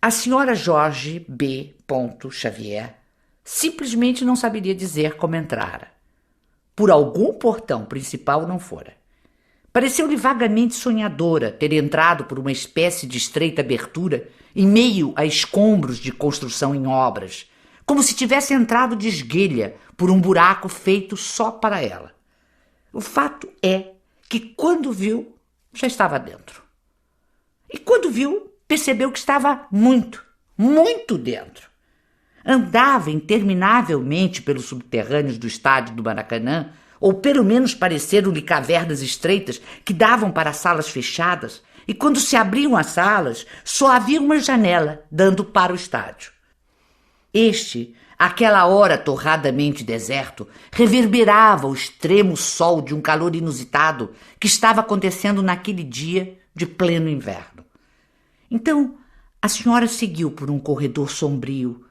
A senhora Jorge B. Xavier simplesmente não saberia dizer como entrara. Por algum portão principal não fora. Pareceu-lhe vagamente sonhadora ter entrado por uma espécie de estreita abertura em meio a escombros de construção em obras, como se tivesse entrado de esguelha por um buraco feito só para ela. O fato é que, quando viu, já estava dentro. E quando viu, percebeu que estava muito, muito dentro. Andava interminavelmente pelos subterrâneos do estádio do Maracanã, ou pelo menos pareceram-lhe cavernas estreitas que davam para salas fechadas, e quando se abriam as salas, só havia uma janela dando para o estádio. Este, àquela hora torradamente deserto, reverberava o extremo sol de um calor inusitado que estava acontecendo naquele dia de pleno inverno. Então, a senhora seguiu por um corredor sombrio.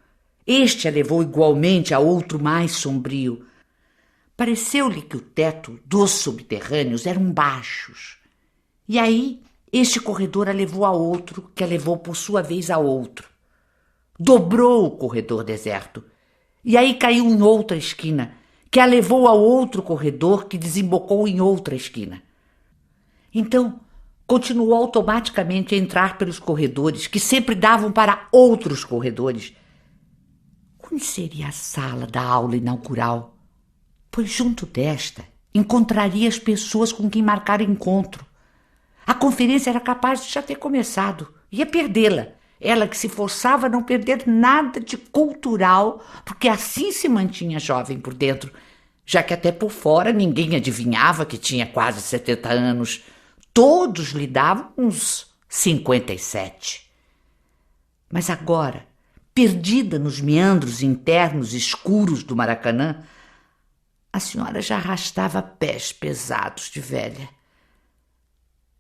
Este a levou igualmente a outro mais sombrio. Pareceu-lhe que o teto dos subterrâneos eram baixos. E aí, este corredor a levou a outro, que a levou por sua vez a outro. Dobrou o corredor deserto. E aí caiu em outra esquina, que a levou a outro corredor que desembocou em outra esquina. Então, continuou automaticamente a entrar pelos corredores, que sempre davam para outros corredores. Onde seria a sala da aula inaugural? Pois junto desta encontraria as pessoas com quem marcar encontro. A conferência era capaz de já ter começado. Ia perdê-la. Ela que se forçava a não perder nada de cultural, porque assim se mantinha jovem por dentro, já que até por fora ninguém adivinhava que tinha quase 70 anos. Todos lhe davam uns 57. Mas agora, perdida nos meandros internos escuros do Maracanã, a senhora já arrastava pés pesados de velha.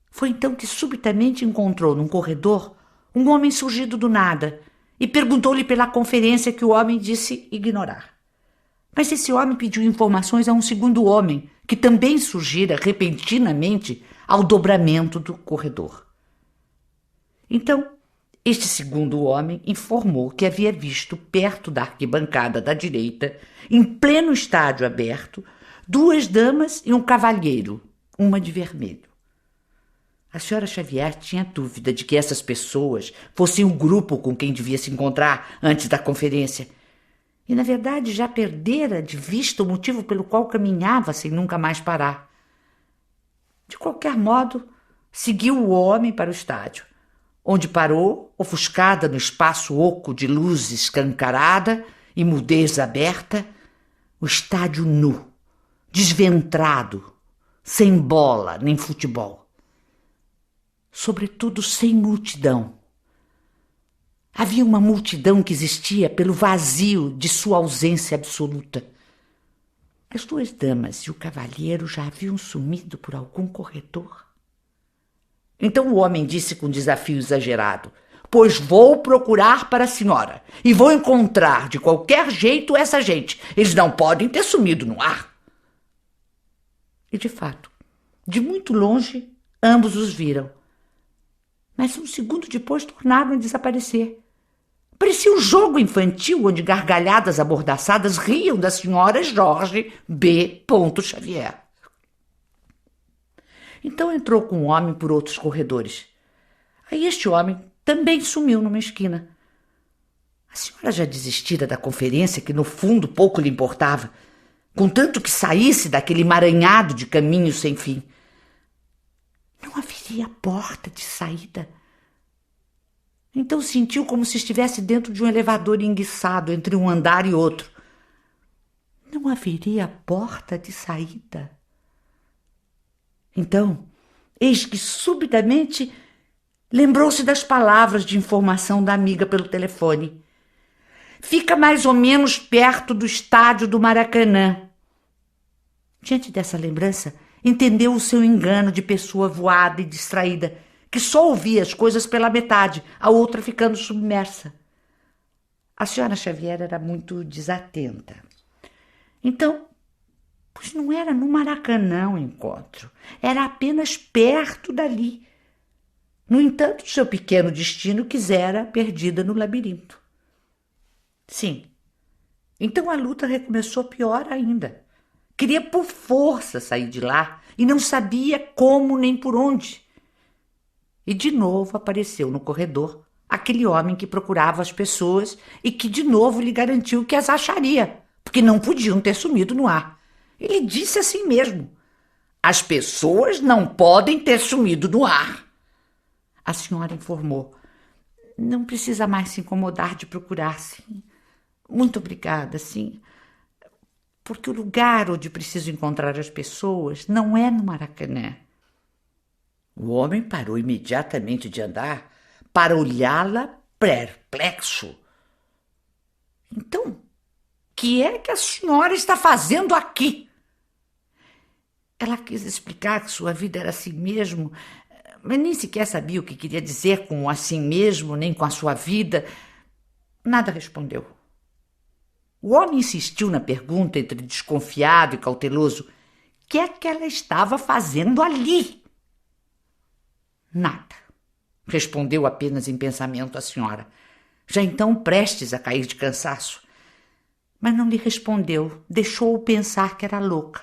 Foi então que subitamente encontrou num corredor um homem surgido do nada e perguntou-lhe pela conferência que o homem disse ignorar. Mas esse homem pediu informações a um segundo homem que também surgira repentinamente ao dobramento do corredor. Então, este segundo homem informou que havia visto perto da arquibancada da direita, em pleno estádio aberto, 2 damas e um cavalheiro, uma de vermelho. A senhora Xavier tinha dúvida de que essas pessoas fossem o grupo com quem devia se encontrar antes da conferência. E, na verdade, já perdera de vista o motivo pelo qual caminhava sem nunca mais parar. De qualquer modo, seguiu o homem para o estádio, onde parou, ofuscada no espaço oco de luz escancarada e mudez aberta, o estádio nu, desventrado, sem bola nem futebol. Sobretudo sem multidão. Havia uma multidão que existia pelo vazio de sua ausência absoluta. As 2 damas e o cavalheiro já haviam sumido por algum corredor. Então o homem disse com desafio exagerado: pois vou procurar para a senhora e vou encontrar de qualquer jeito essa gente. Eles não podem ter sumido no ar. E de fato, de muito longe, ambos os viram. Mas um segundo depois tornaram a desaparecer. Parecia um jogo infantil onde gargalhadas amordaçadas riam da senhora Jorge B. Xavier. Então entrou com um homem por outros corredores. Aí este homem também sumiu numa esquina. A senhora já desistira da conferência, que no fundo pouco lhe importava, contanto que saísse daquele emaranhado de caminhos sem fim. Não haveria porta de saída. Então sentiu como se estivesse dentro de um elevador enguiçado entre um andar e outro. Não haveria porta de saída. Então, eis que subitamente lembrou-se das palavras de informação da amiga pelo telefone. Fica mais ou menos perto do estádio do Maracanã. Diante dessa lembrança, entendeu o seu engano de pessoa voada e distraída, que só ouvia as coisas pela metade, a outra ficando submersa. A senhora Xavier era muito desatenta. Então, pois não era no Maracanã o encontro, era apenas perto dali. No entanto, seu pequeno destino quisera perdida no labirinto. Sim. Então a luta recomeçou pior ainda. Queria por força sair de lá e não sabia como nem por onde. E de novo apareceu no corredor aquele homem que procurava as pessoas e que de novo lhe garantiu que as acharia, porque não podiam ter sumido no ar. Ele disse assim mesmo: as pessoas não podem ter sumido no ar. A senhora informou: não precisa mais se incomodar de procurar, sim. Muito obrigada, sim. Porque o lugar onde preciso encontrar as pessoas não é no Maracanã. O homem parou imediatamente de andar para olhá-la perplexo. Então, que é que a senhora está fazendo aqui? Ela quis explicar que sua vida era assim mesmo, mas nem sequer sabia o que queria dizer com o assim mesmo, nem com a sua vida. Nada respondeu. O homem insistiu na pergunta entre desconfiado e cauteloso. O que é que ela estava fazendo ali? Nada, respondeu apenas em pensamento a senhora, já então prestes a cair de cansaço. Mas não lhe respondeu, deixou-o pensar que era louca.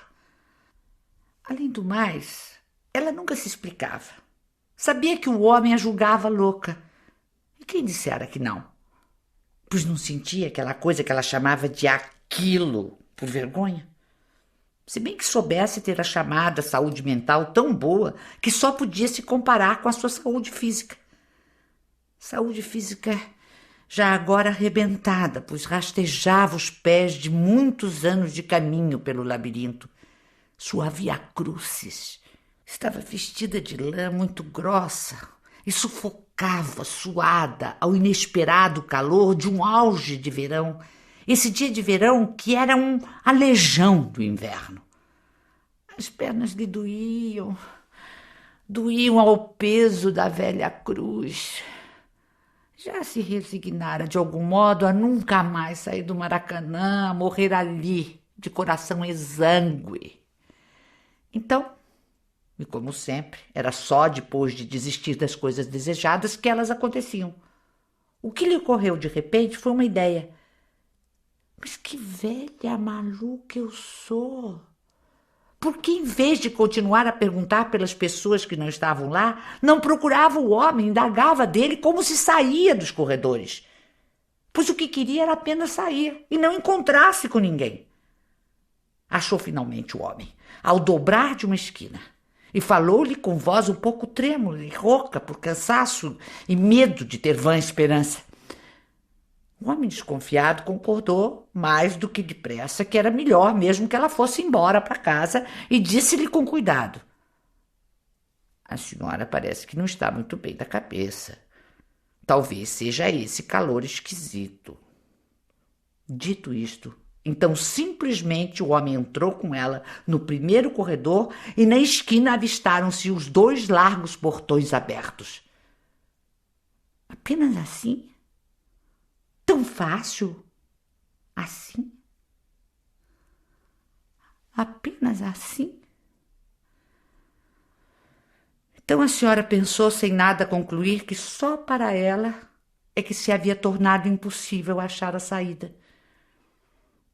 Além do mais, ela nunca se explicava. Sabia que o homem a julgava louca. E quem dissera que não? Pois não sentia aquela coisa que ela chamava de aquilo por vergonha. Se bem que soubesse ter a chamada saúde mental tão boa que só podia se comparar com a sua saúde física. Saúde física já agora arrebentada, pois rastejava os pés de muitos anos de caminho pelo labirinto. Sua via crucis estava vestida de lã muito grossa e sufocava, suada, ao inesperado calor de um auge de verão. Esse dia de verão que era um alejão do inverno. As pernas lhe doíam ao peso da velha cruz. Já se resignara de algum modo a nunca mais sair do Maracanã, a morrer ali, de coração exângue. Então, e como sempre, era só depois de desistir das coisas desejadas que elas aconteciam. O que lhe ocorreu de repente foi uma ideia. Mas que velha maluca eu sou! Por que, em vez de continuar a perguntar pelas pessoas que não estavam lá, não procurava o homem, indagava dele como se saía dos corredores? Pois o que queria era apenas sair e não encontrar-se com ninguém. Achou finalmente o homem, ao dobrar de uma esquina, e falou-lhe com voz um pouco trêmula e rouca por cansaço e medo de ter vã esperança. O homem desconfiado concordou mais do que depressa que era melhor mesmo que ela fosse embora para casa e disse-lhe com cuidado: a senhora parece que não está muito bem da cabeça. Talvez seja esse calor esquisito. Dito isto, então simplesmente o homem entrou com ela no primeiro corredor e na esquina avistaram-se os 2 largos portões abertos. Apenas assim? Tão fácil? Assim? Apenas assim? Então a senhora pensou sem nada concluir que só para ela é que se havia tornado impossível achar a saída.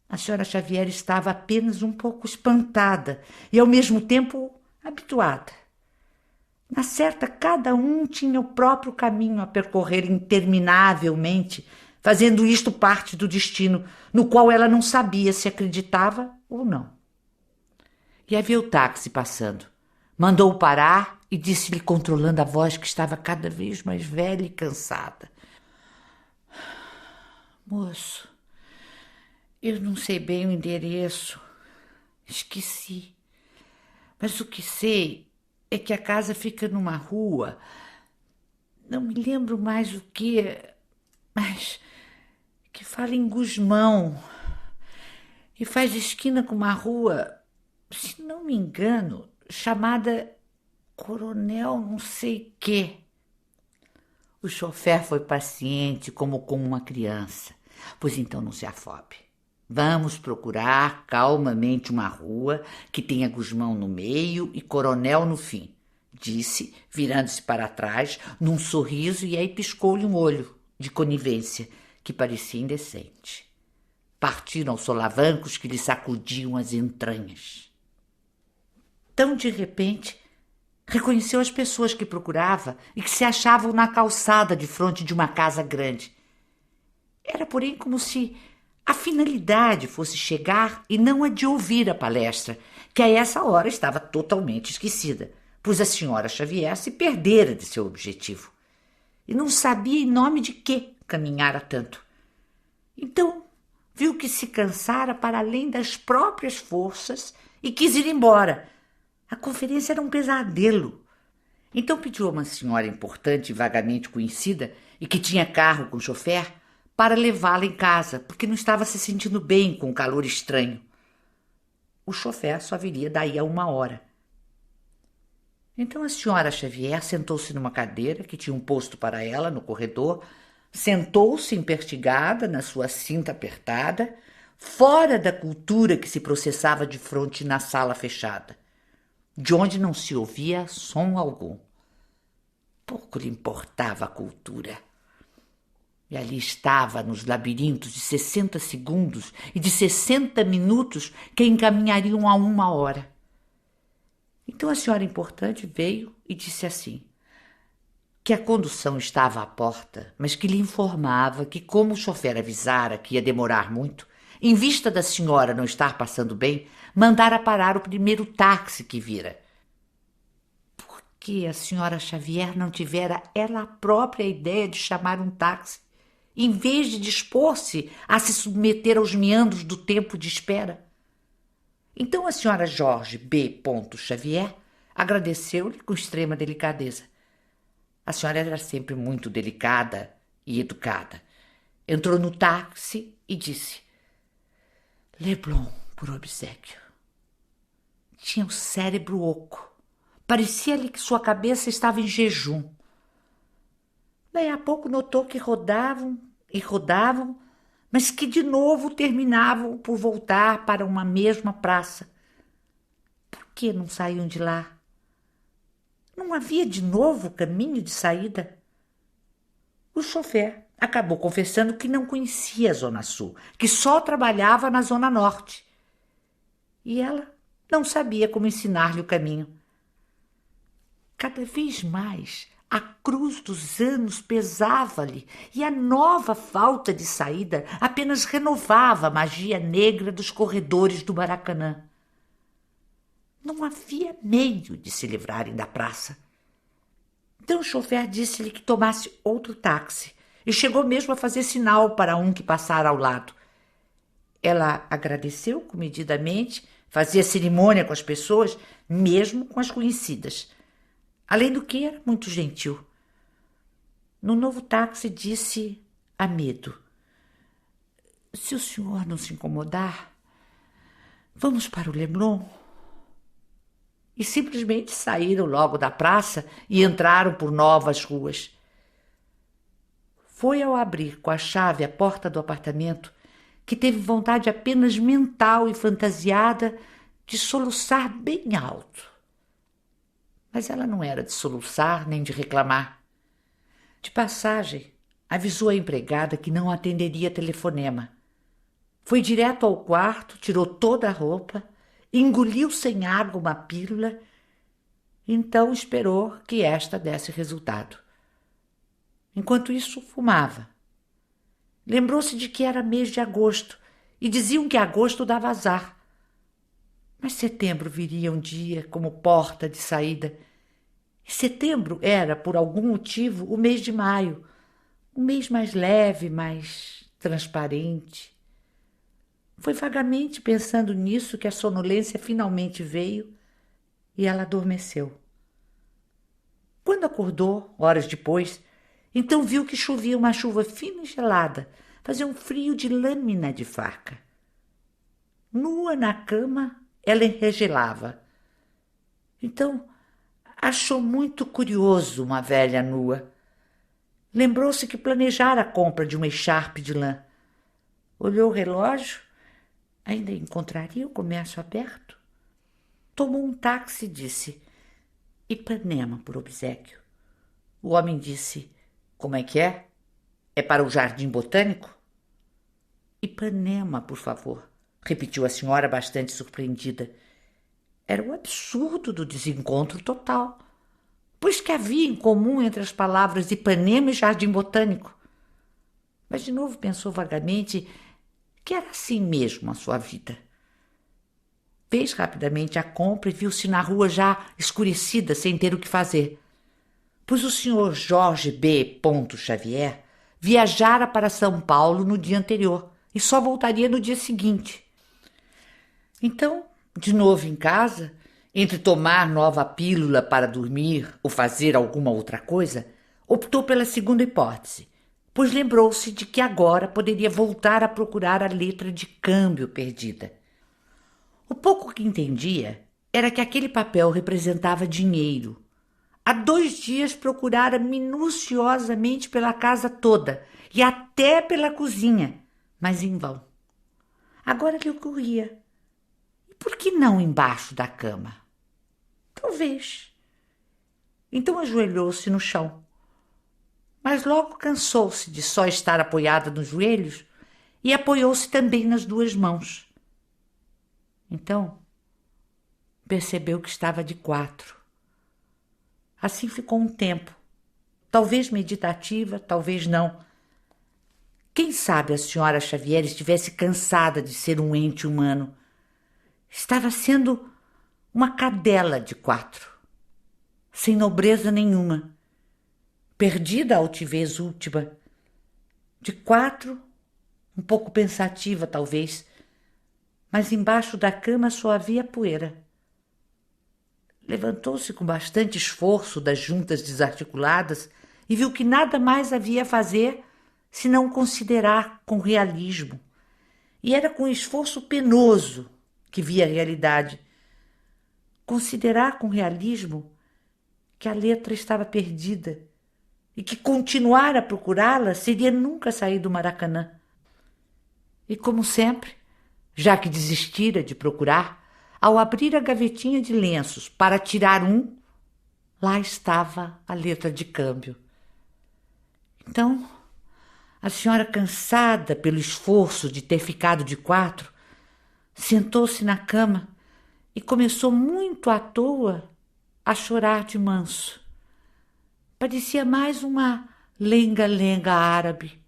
A senhora Xavier estava apenas um pouco espantada e ao mesmo tempo habituada. Na certa, cada um tinha o próprio caminho a percorrer interminavelmente, fazendo isto parte do destino, no qual ela não sabia se acreditava ou não. E havia o táxi passando. Mandou-o parar e disse-lhe, controlando a voz que estava cada vez mais velha e cansada: moço, eu não sei bem o endereço. Esqueci. Mas o que sei é que a casa fica numa rua. Não me lembro mais o que, mas que fala em Gusmão e faz esquina com uma rua, se não me engano, chamada Coronel não sei quê. O chofer foi paciente como com uma criança. Pois então não se afobe. Vamos procurar calmamente uma rua que tenha Gusmão no meio e Coronel no fim. disse, virando-se para trás, num sorriso, e aí piscou-lhe um olho de conivência que parecia indecente. Partiram os solavancos que lhe sacudiam as entranhas. Tão de repente, reconheceu as pessoas que procurava e que se achavam na calçada de frente de uma casa grande. Era, porém, como se a finalidade fosse chegar e não a de ouvir a palestra, que a essa hora estava totalmente esquecida, pois a senhora Xavier se perdera de seu objetivo e não sabia em nome de que caminhara tanto. Então viu que se cansara para além das próprias forças e quis ir embora. A conferência era um pesadelo. Então pediu a uma senhora importante e vagamente conhecida e que tinha carro com chofer para levá-la em casa, porque não estava se sentindo bem com o calor estranho. O chofer só viria daí a 1 hora. Então a senhora Xavier sentou-se numa cadeira que tinha um posto para ela no corredor, sentou-se empertigada na sua cinta apertada, fora da cultura que se processava de fronte na sala fechada, de onde não se ouvia som algum. Pouco lhe importava a cultura. E ali estava, nos labirintos de 60 segundos e de 60 minutos que encaminhariam a 1 hora. Então a senhora importante veio e disse assim, que a condução estava à porta, mas que lhe informava que, como o chofer avisara que ia demorar muito, em vista da senhora não estar passando bem, mandara parar o primeiro táxi que vira. Por que a senhora Xavier não tivera ela própria a ideia de chamar um táxi, em vez de dispor-se a se submeter aos meandros do tempo de espera? Então a senhora Jorge B. Xavier agradeceu-lhe com extrema delicadeza. A senhora era sempre muito delicada e educada. Entrou no táxi e disse: Leblon, por obséquio. Tinha o cérebro oco. Parecia-lhe que sua cabeça estava em jejum. Daí a pouco notou que rodavam e rodavam, mas que de novo terminavam por voltar para uma mesma praça. Por que não saíam de lá? Não havia de novo caminho de saída? O chofer acabou confessando que não conhecia a Zona Sul, que só trabalhava na Zona Norte. E ela não sabia como ensinar-lhe o caminho. Cada vez mais a cruz dos anos pesava-lhe e a nova falta de saída apenas renovava a magia negra dos corredores do Maracanã. Não havia meio de se livrarem da praça. Então o chofer disse-lhe que tomasse outro táxi e chegou mesmo a fazer sinal para um que passara ao lado. Ela agradeceu comedidamente, fazia cerimônia com as pessoas, mesmo com as conhecidas. Além do que, era muito gentil. No novo táxi disse a medo: se o senhor não se incomodar, vamos para o Leblon? E simplesmente saíram logo da praça e entraram por novas ruas. Foi ao abrir com a chave a porta do apartamento que teve vontade apenas mental e fantasiada de soluçar bem alto. Mas ela não era de soluçar nem de reclamar. De passagem, avisou a empregada que não atenderia telefonema. Foi direto ao quarto, tirou toda a roupa, engoliu sem água uma pílula, então esperou que esta desse resultado. Enquanto isso, fumava. Lembrou-se de que era mês de agosto e diziam que agosto dava azar. Mas setembro viria um dia como porta de saída. E setembro era, por algum motivo, o mês de maio, um mês mais leve, mais transparente. Foi vagamente pensando nisso que a sonolência finalmente veio e ela adormeceu. Quando acordou, horas depois, então viu que chovia uma chuva fina e gelada, fazia um frio de lâmina de faca. Nua na cama, ela enregelava. Então, achou muito curioso uma velha nua. Lembrou-se que planejara a compra de uma echarpe de lã. Olhou o relógio. Ainda encontraria o comércio aberto? Tomou um táxi e disse: Ipanema por obséquio. O homem disse: como é que é? É para o jardim botânico? Ipanema, por favor, repetiu a senhora bastante surpreendida. Era o absurdo do desencontro total, pois que havia em comum entre as palavras Ipanema e jardim botânico. Mas de novo pensou vagamente que era assim mesmo a sua vida. Fez rapidamente a compra e viu-se na rua já escurecida, sem ter o que fazer. Pois o senhor Jorge B. Xavier viajara para São Paulo no dia anterior e só voltaria no dia seguinte. Então, de novo em casa, entre tomar nova pílula para dormir ou fazer alguma outra coisa, optou pela segunda hipótese, pois lembrou-se de que agora poderia voltar a procurar a letra de câmbio perdida. O pouco que entendia era que aquele papel representava dinheiro. Há 2 dias procurara minuciosamente pela casa toda e até pela cozinha, mas em vão. Agora lhe ocorria: e por que não embaixo da cama? Talvez. Então ajoelhou-se no chão. Mas logo cansou-se de só estar apoiada nos joelhos e apoiou-se também nas 2 mãos. Então percebeu que estava de 4. Assim ficou um tempo, talvez meditativa, talvez não. Quem sabe a senhora Xavier estivesse cansada de ser um ente humano. Estava sendo uma cadela de 4, sem nobreza nenhuma, perdida a altivez última. De 4, um pouco pensativa talvez, mas embaixo da cama só havia poeira. Levantou-se com bastante esforço das juntas desarticuladas e viu que nada mais havia a fazer senão considerar com realismo. E era com esforço penoso que via a realidade. Considerar com realismo que a letra estava perdida e que continuar a procurá-la seria nunca sair do Maracanã. E como sempre, já que desistira de procurar, ao abrir a gavetinha de lenços para tirar um, lá estava a letra de câmbio. Então, a senhora, cansada pelo esforço de ter ficado de 4, sentou-se na cama e começou muito à toa a chorar de manso. Parecia mais uma lenga-lenga árabe.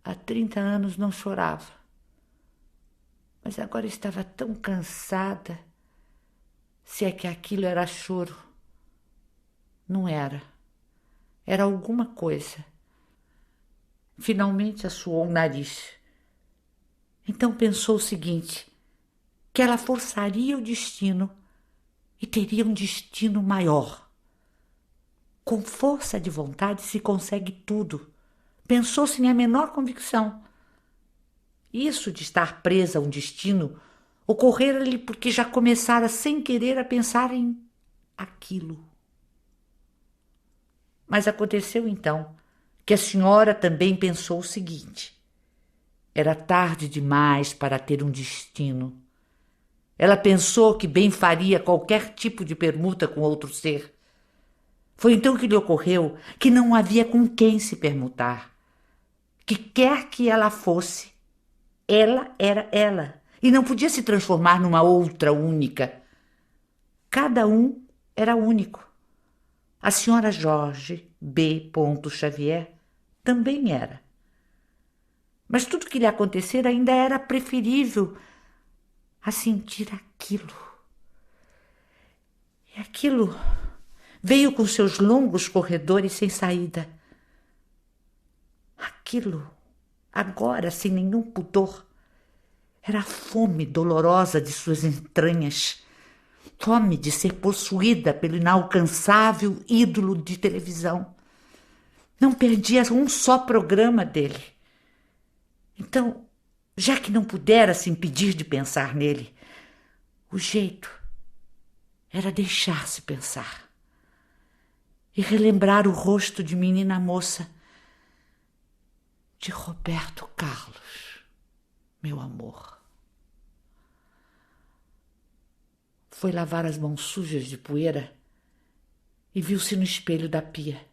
Há 30 anos não chorava. Mas agora estava tão cansada. Se é que aquilo era choro. Não era. Era alguma coisa. Finalmente assoou o nariz. Então pensou o seguinte: que ela forçaria o destino e teria um destino maior. Com força de vontade se consegue tudo. Pensou sem a menor convicção. Isso de estar presa a um destino ocorrera-lhe porque já começara sem querer a pensar em aquilo. Mas aconteceu então que a senhora também pensou o seguinte: era tarde demais para ter um destino. Ela pensou que bem faria qualquer tipo de permuta com outro ser. Foi então que lhe ocorreu que não havia com quem se permutar. Que quer que ela fosse, ela era ela e não podia se transformar numa outra única. Cada um era único. A senhora Jorge B. Xavier também era. Mas tudo que lhe acontecer ainda era preferível a sentir aquilo. E aquilo veio com seus longos corredores sem saída. Aquilo, agora sem nenhum pudor, era a fome dolorosa de suas entranhas, fome de ser possuída pelo inalcançável ídolo de televisão. Não perdia um só programa dele. Então, já que não pudera se impedir de pensar nele, o jeito era deixar-se pensar e relembrar o rosto de menina moça de Roberto Carlos, meu amor. Foi lavar as mãos sujas de poeira e viu-se no espelho da pia.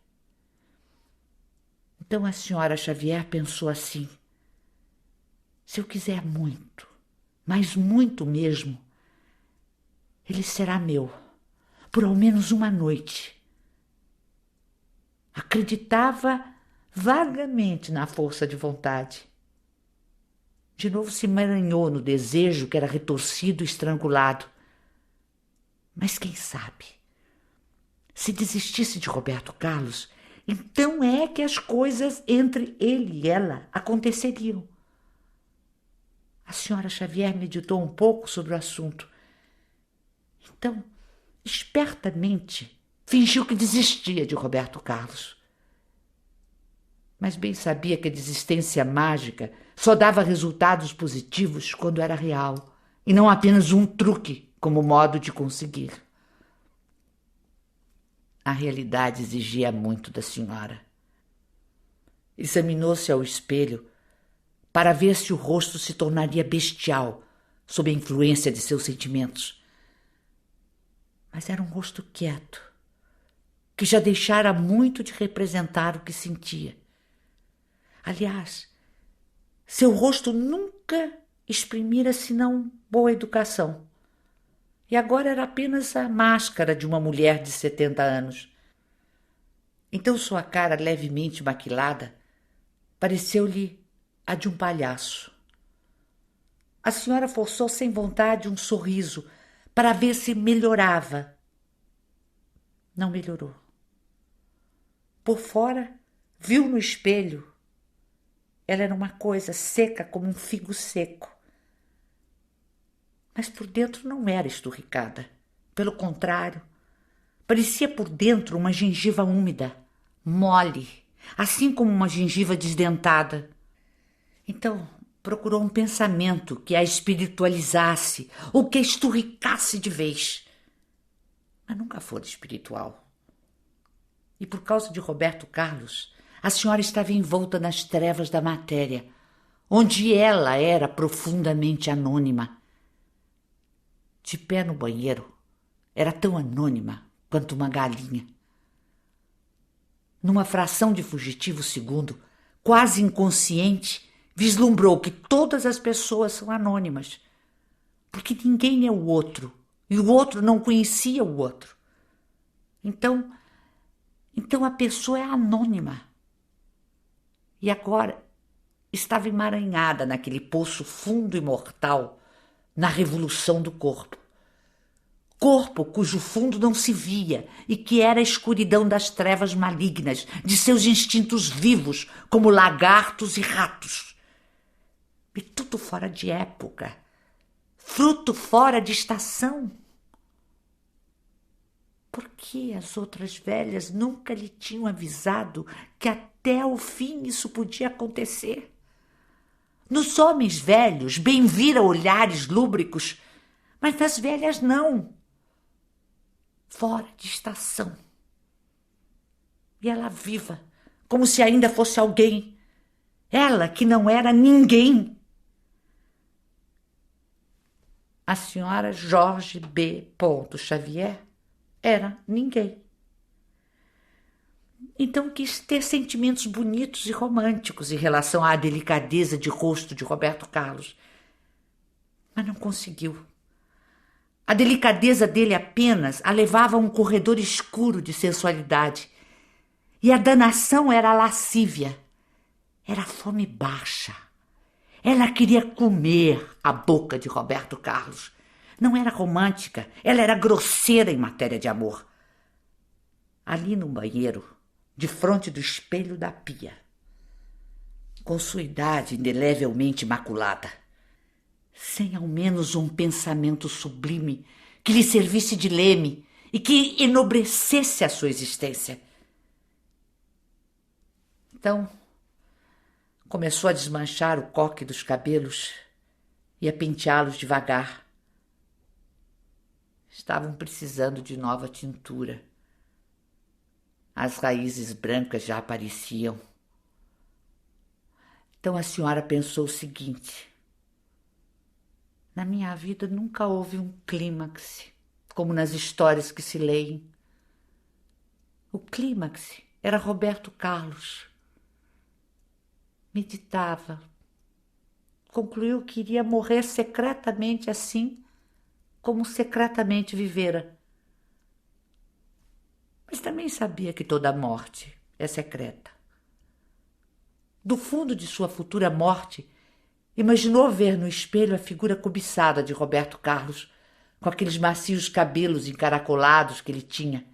Então a senhora Xavier pensou assim: se eu quiser muito, mas muito mesmo, ele será meu, por ao menos uma noite. Acreditava vagamente na força de vontade. De novo se emaranhou no desejo que era retorcido e estrangulado. Mas quem sabe? Se desistisse de Roberto Carlos, então é que as coisas entre ele e ela aconteceriam. A senhora Xavier meditou um pouco sobre o assunto. Então, espertamente, fingiu que desistia de Roberto Carlos. Mas bem sabia que a desistência mágica só dava resultados positivos quando era real, e não apenas um truque como modo de conseguir. A realidade exigia muito da senhora. Examinou-se ao espelho para ver se o rosto se tornaria bestial sob a influência de seus sentimentos. Mas era um rosto quieto, que já deixara muito de representar o que sentia. Aliás, seu rosto nunca exprimira senão boa educação. E agora era apenas a máscara de uma mulher de 70 anos. Então sua cara levemente maquilada pareceu-lhe a de um palhaço. A senhora forçou sem vontade um sorriso para ver se melhorava. Não melhorou. Por fora, viu no espelho. Ela era uma coisa seca como um figo seco. Mas por dentro não era esturricada. Pelo contrário, parecia por dentro uma gengiva úmida, mole, assim como uma gengiva desdentada. Então procurou um pensamento que a espiritualizasse ou que a esturricasse de vez. Mas nunca fora espiritual. E por causa de Roberto Carlos, a senhora estava envolta nas trevas da matéria, onde ela era profundamente anônima. De pé no banheiro, era tão anônima quanto uma galinha. Numa fração de fugitivo segundo, quase inconsciente, vislumbrou que todas as pessoas são anônimas, porque ninguém é o outro, e o outro não conhecia o outro. Então a pessoa é anônima. E agora estava emaranhada naquele poço fundo e mortal, na revolução do corpo. Corpo cujo fundo não se via e que era a escuridão das trevas malignas, de seus instintos vivos, como lagartos e ratos. E tudo fora de época, fruto fora de estação. Por que as outras velhas nunca lhe tinham avisado que até o fim isso podia acontecer? Nos homens velhos, bem vira olhares lúbricos, mas nas velhas não. Fora de estação. E ela viva, como se ainda fosse alguém. Ela que não era ninguém. A senhora Jorge B. Xavier era ninguém. Então quis ter sentimentos bonitos e românticos em relação à delicadeza de rosto de Roberto Carlos. Mas não conseguiu. A delicadeza dele apenas a levava a um corredor escuro de sensualidade. E a danação era a lascívia. Era a fome baixa. Ela queria comer a boca de Roberto Carlos. Não era romântica, ela era grosseira em matéria de amor. Ali no banheiro, defronte do espelho da pia, com sua idade indelevelmente maculada, sem ao menos um pensamento sublime que lhe servisse de leme e que enobrecesse a sua existência. Então, começou a desmanchar o coque dos cabelos e a penteá-los devagar. Estavam precisando de nova tintura. As raízes brancas já apareciam. Então a senhora pensou o seguinte: na minha vida nunca houve um clímax. como nas histórias que se leem. O clímax era Roberto Carlos. Meditava. Concluiu que iria morrer secretamente assim, como secretamente vivera. Mas também sabia que toda morte é secreta. Do fundo de sua futura morte, imaginou ver no espelho a figura cobiçada de Roberto Carlos, com aqueles macios cabelos encaracolados que ele tinha.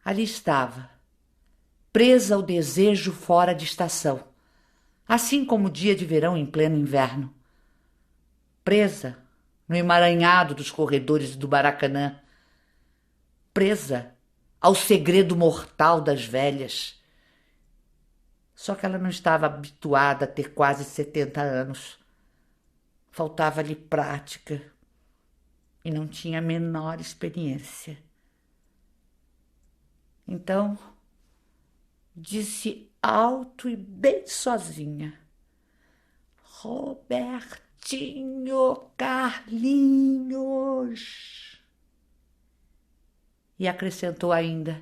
Ali estava, presa ao desejo fora de estação, assim como o dia de verão em pleno inverno. Presa no emaranhado dos corredores do Maracanã. Presa ao segredo mortal das velhas. Só que ela não estava habituada a ter quase 70 anos. Faltava-lhe prática e não tinha a menor experiência. Então, disse alto e bem sozinha: Robertinho Carlinhos. E acrescentou ainda: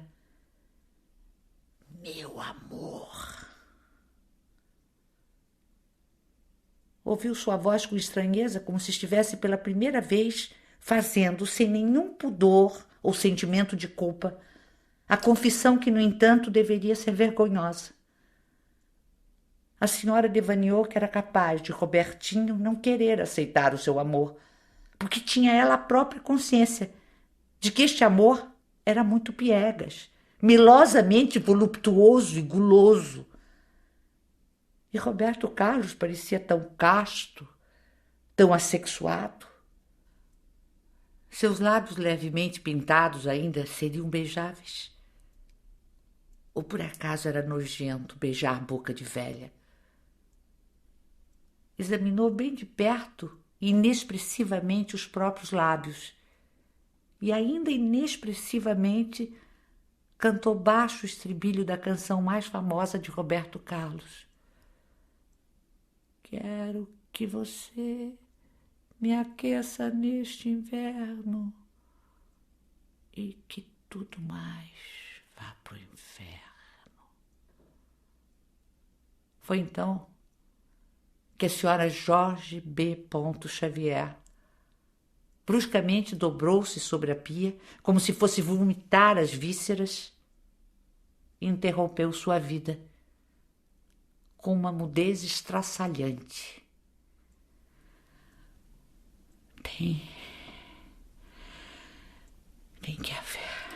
meu amor. Ouviu sua voz com estranheza, como se estivesse pela primeira vez fazendo, sem nenhum pudor ou sentimento de culpa, a confissão que, no entanto, deveria ser vergonhosa. A senhora devaneou que era capaz de Robertinho não querer aceitar o seu amor, porque tinha ela a própria consciência de que este amor era muito piegas, melosamente voluptuoso e guloso. E Roberto Carlos parecia tão casto, tão assexuado. Seus lábios levemente pintados ainda seriam beijáveis. Ou por acaso era nojento beijar boca de velha? Examinou bem de perto e inexpressivamente os próprios lábios. E ainda inexpressivamente cantou baixo o estribilho da canção mais famosa de Roberto Carlos. Quero que você me aqueça neste inverno e que tudo mais vá para o inferno. Foi então que a senhora Jorge B. Xavier bruscamente dobrou-se sobre a pia, como se fosse vomitar as vísceras, e interrompeu sua vida com uma mudez estraçalhante. Tem que haver